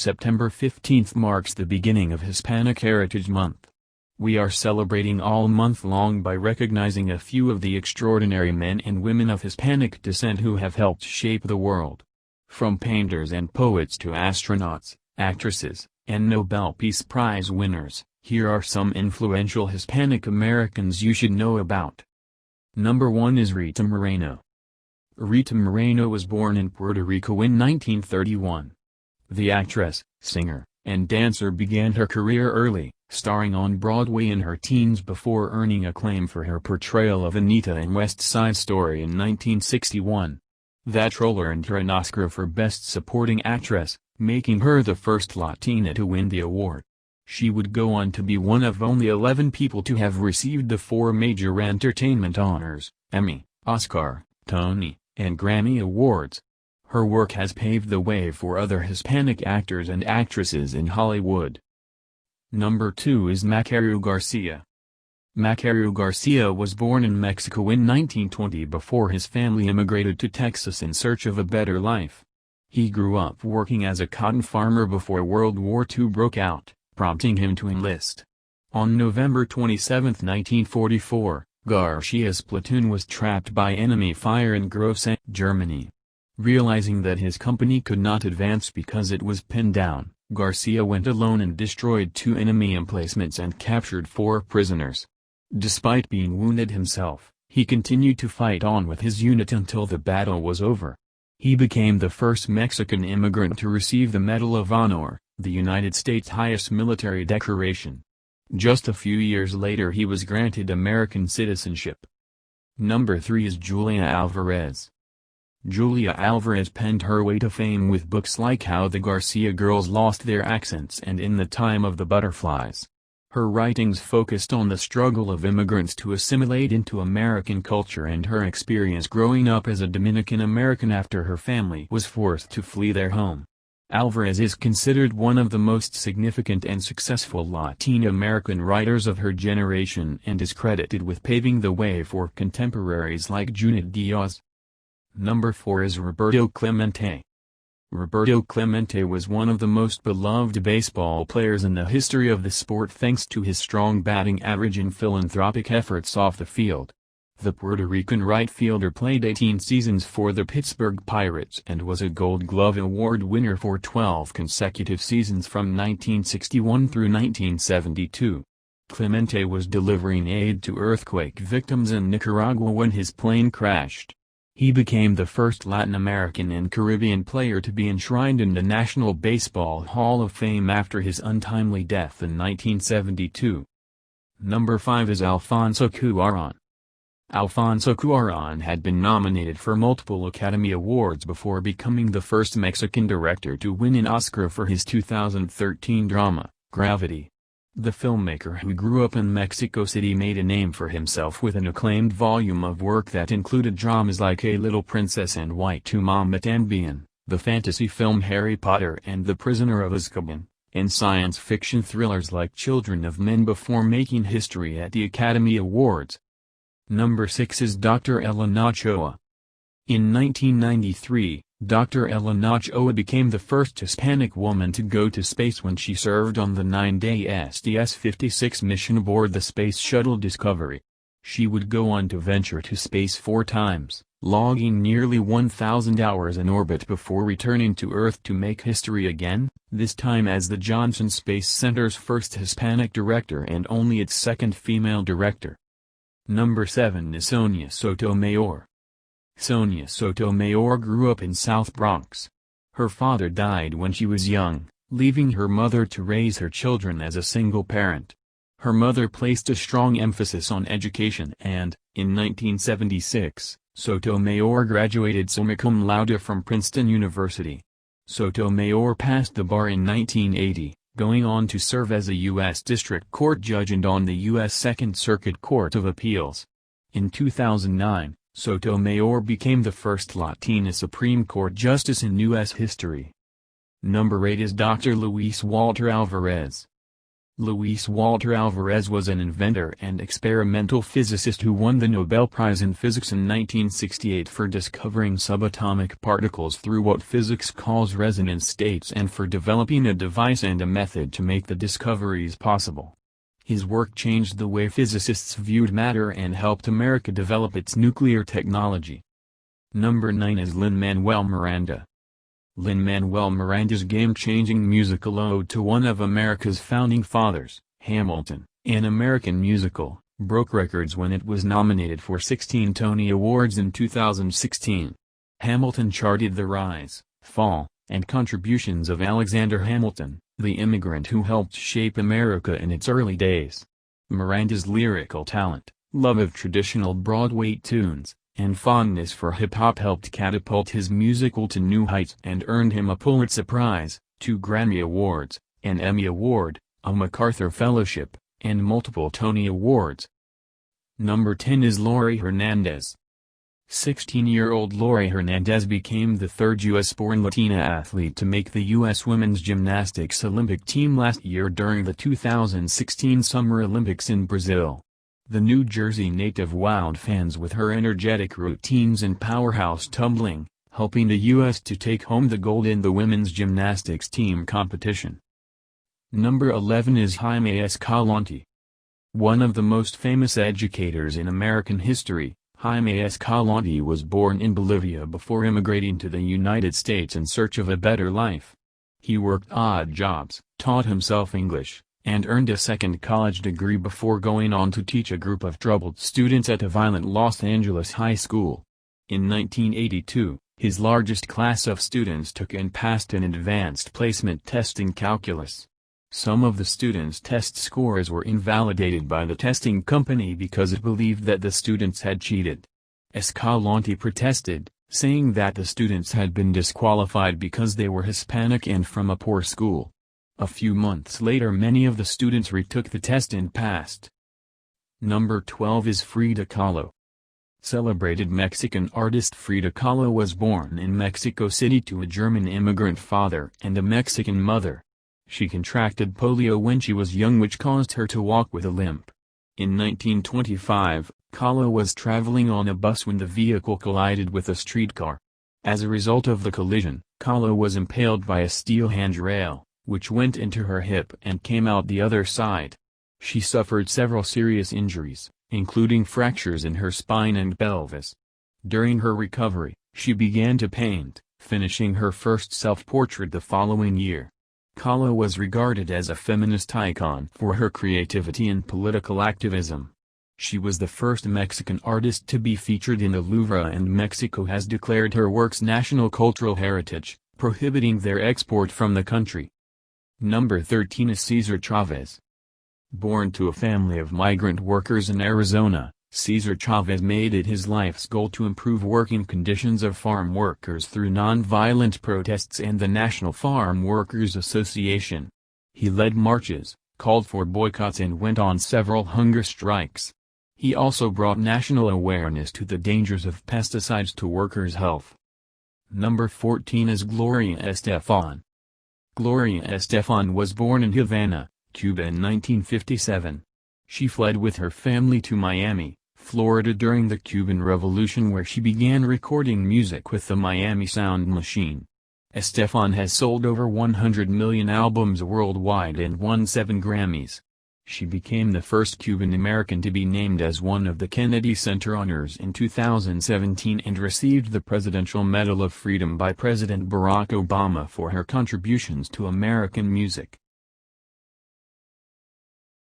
September 15 marks the beginning of Hispanic Heritage Month. We are celebrating all month long by recognizing a few of the extraordinary men and women of Hispanic descent who have helped shape the world. From painters and poets to astronauts, actresses, and Nobel Peace Prize winners, here are some influential Hispanic Americans you should know about. Number 1 is Rita Moreno. Rita Moreno was born in Puerto Rico in 1931. The actress, singer, and dancer began her career early, starring on Broadway in her teens before earning acclaim for her portrayal of Anita in West Side Story in 1961. That role earned her an Oscar for Best Supporting Actress, making her the first Latina to win the award. She would go on to be one of only 11 people to have received the 4 major entertainment honors, Emmy, Oscar, Tony, and Grammy Awards. Her work has paved the way for other Hispanic actors and actresses in Hollywood. Number 2 is Macario Garcia. Macario Garcia was born in Mexico in 1920 before his family immigrated to Texas in search of a better life. He grew up working as a cotton farmer before World War II broke out, prompting him to enlist. On November 27, 1944, Garcia's platoon was trapped by enemy fire in Grosse, Germany. Realizing that his company could not advance because it was pinned down, Garcia went alone and destroyed 2 enemy emplacements and captured 4 prisoners. Despite being wounded himself, he continued to fight on with his unit until the battle was over. He became the first Mexican immigrant to receive the Medal of Honor, the United States' highest military decoration. Just a few years later he was granted American citizenship. Number 3 is Julia Alvarez. Julia Alvarez penned her way to fame with books like How the Garcia Girls Lost Their Accents and In the Time of the Butterflies. Her writings focused on the struggle of immigrants to assimilate into American culture and her experience growing up as a Dominican American after her family was forced to flee their home. Alvarez is considered one of the most significant and successful Latin American writers of her generation and is credited with paving the way for contemporaries like Junot Díaz. Number 4 is Roberto Clemente. Roberto Clemente was one of the most beloved baseball players in the history of the sport thanks to his strong batting average and philanthropic efforts off the field. The Puerto Rican right fielder played 18 seasons for the Pittsburgh Pirates and was a Gold Glove Award winner for 12 consecutive seasons from 1961 through 1972. Clemente was delivering aid to earthquake victims in Nicaragua when his plane crashed. He became the first Latin American and Caribbean player to be enshrined in the National Baseball Hall of Fame after his untimely death in 1972. Number 5 is Alfonso Cuarón. Alfonso Cuarón had been nominated for multiple Academy Awards before becoming the first Mexican director to win an Oscar for his 2013 drama, Gravity. The filmmaker who grew up in Mexico City made a name for himself with an acclaimed volume of work that included dramas like A Little Princess and Why Tu Mama Tambien, the fantasy film Harry Potter and The Prisoner of Azkaban, and science fiction thrillers like Children of Men before making history at the Academy Awards. Number 6 is Dr. Elena Ochoa. In 1993, Dr. Elena Ochoa became the first Hispanic woman to go to space when she served on the 9-day STS-56 mission aboard the Space Shuttle Discovery. She would go on to venture to space 4 times, logging nearly 1,000 hours in orbit before returning to Earth to make history again, this time as the Johnson Space Center's first Hispanic director and only its second female director. Number 7 is Sonia Sotomayor. Sonia Sotomayor grew up in South Bronx. Her father died when she was young, leaving her mother to raise her children as a single parent. Her mother placed a strong emphasis on education and, in 1976, Sotomayor graduated summa cum laude from Princeton University. Sotomayor passed the bar in 1980, going on to serve as a U.S. District Court judge and on the U.S. Second Circuit Court of Appeals. In 2009, Sotomayor became the first Latina Supreme Court justice in U.S. history. Number 8 is Dr. Luis Walter Alvarez. Luis Walter Alvarez was an inventor and experimental physicist who won the Nobel Prize in Physics in 1968 for discovering subatomic particles through what physics calls resonance states and for developing a device and a method to make the discoveries possible. His work changed the way physicists viewed matter and helped America develop its nuclear technology. Number 9 is Lin-Manuel Miranda. Lin-Manuel Miranda's game-changing musical ode to one of America's founding fathers, Hamilton, an American musical, broke records when it was nominated for 16 Tony Awards in 2016. Hamilton charted the rise, fall, and contributions of Alexander Hamilton, the immigrant who helped shape America in its early days. Miranda's lyrical talent, love of traditional Broadway tunes, and fondness for hip-hop helped catapult his musical to new heights and earned him a Pulitzer Prize, 2 Grammy Awards, an Emmy Award, a MacArthur Fellowship, and multiple Tony Awards. Number 10 is Laurie Hernandez. 16-year-old Laurie Hernandez became the third U.S.-born Latina athlete to make the U.S. women's gymnastics Olympic team last year during the 2016 Summer Olympics in Brazil. The New Jersey native wowed fans with her energetic routines and powerhouse tumbling, helping the U.S. to take home the gold in the women's gymnastics team competition. Number 11 is Jaime Escalante. One of the most famous educators in American history, Jaime Escalante was born in Bolivia before immigrating to the United States in search of a better life. He worked odd jobs, taught himself English, and earned a second college degree before going on to teach a group of troubled students at a violent Los Angeles high school. In 1982, his largest class of students took and passed an advanced placement test in calculus. Some of the students' test scores were invalidated by the testing company because it believed that the students had cheated. Escalante protested, saying that the students had been disqualified because they were Hispanic and from a poor school. A few months later many of the students retook the test and passed. Number 12 is Frida Kahlo. Celebrated Mexican artist Frida Kahlo was born in Mexico City to a German immigrant father and a Mexican mother. She contracted polio when she was young, which caused her to walk with a limp. In 1925, Kahlo was traveling on a bus when the vehicle collided with a streetcar. As a result of the collision, Kahlo was impaled by a steel handrail, which went into her hip and came out the other side. She suffered several serious injuries, including fractures in her spine and pelvis. During her recovery, she began to paint, finishing her first self-portrait the following year. Kahlo was regarded as a feminist icon for her creativity and political activism. She was the first Mexican artist to be featured in the Louvre, and Mexico has declared her works national cultural heritage, prohibiting their export from the country. Number 13 is Cesar Chavez. Born to a family of migrant workers in Arizona, Cesar Chavez made it his life's goal to improve working conditions of farm workers through nonviolent protests and the National Farm Workers Association. He led marches, called for boycotts, and went on several hunger strikes. He also brought national awareness to the dangers of pesticides to workers' health. Number 14 is Gloria Estefan. Gloria Estefan was born in Havana, Cuba in 1957. She fled with her family to Miami, Florida during the Cuban Revolution, where she began recording music with the Miami Sound Machine. Estefan has sold over 100 million albums worldwide and won 7 Grammys. She became the first Cuban American to be named as one of the Kennedy Center honors in 2017 and received the Presidential Medal of Freedom by President Barack Obama for her contributions to American music.